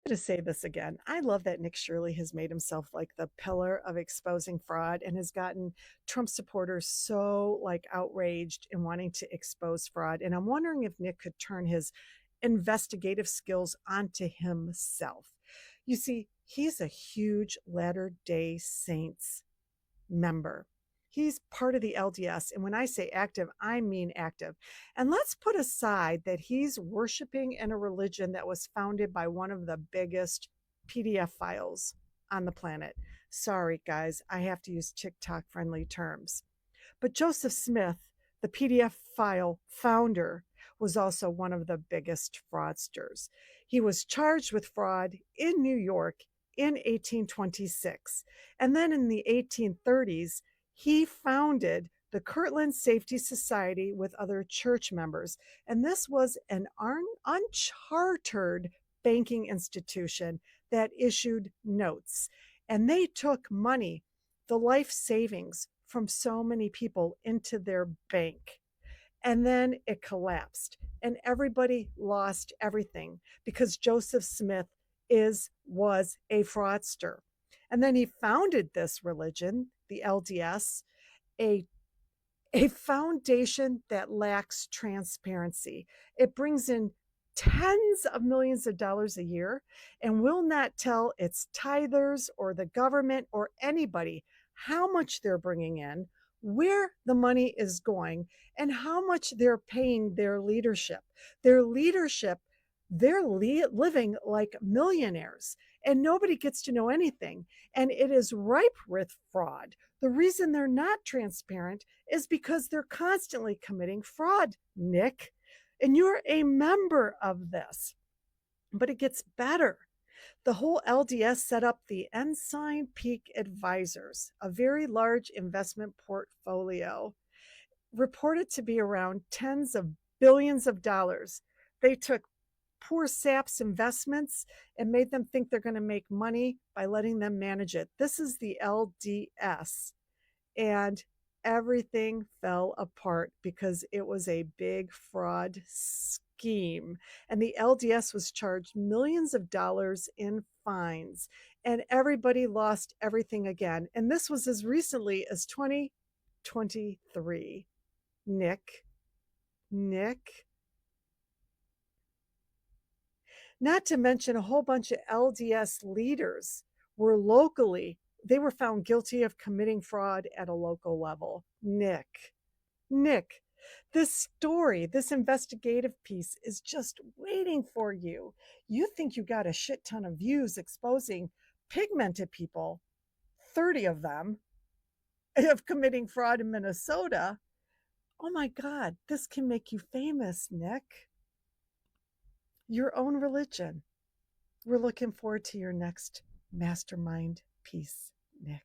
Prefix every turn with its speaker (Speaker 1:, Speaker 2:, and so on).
Speaker 1: To say this again. I love that Nick Shirley has made himself like the pillar of exposing fraud and has gotten Trump supporters so like outraged and wanting to expose fraud. And I'm wondering if Nick could turn his investigative skills onto himself. You see, he's a huge Latter-day Saints member. He's part of the LDS. And when I say active, I mean active. And let's put aside that he's worshiping in a religion that was founded by one of the biggest PDF files on the planet. Sorry, guys, I have to use TikTok friendly terms. But Joseph Smith, the PDF file founder, was also one of the biggest fraudsters. He was charged with fraud in New York in 1826. And then in the 1830s, he founded the Kirtland Safety Society with other church members. And this was an unchartered banking institution that issued notes. And they took money, the life savings from so many people into their bank. And then it collapsed and everybody lost everything because Joseph Smith was a fraudster. And then he founded this religion, the LDS, a a foundation that lacks transparency. It brings in tens of millions of dollars a year and will not tell its tithers or the government or anybody how much they're bringing in, where the money is going, and how much they're paying their leadership. Their leadership, they're living like millionaires and nobody gets to know anything. And it is ripe with fraud. The reason they're not transparent is because they're constantly committing fraud, Nick. And you're a member of this. But it gets better. The whole LDS set up the Ensign Peak Advisors, a very large investment portfolio, reported to be around tens of billions of dollars. They took poor sap's investments and made them think they're going to make money by letting them manage it. This is the LDS. And everything fell apart because it was a big fraud scheme. And the LDS was charged millions of dollars in fines, and everybody lost everything again. And this was as recently as 2023. Nick, not to mention a whole bunch of LDS leaders were they were found guilty of committing fraud at a local level. Nick, this story, this investigative piece is just waiting for you. You think you got a shit ton of views exposing pigmented people, 30 of them, of committing fraud in Minnesota. Oh my God, this can make you famous, Nick. Your own religion. We're looking forward to your next mastermind piece, Nick.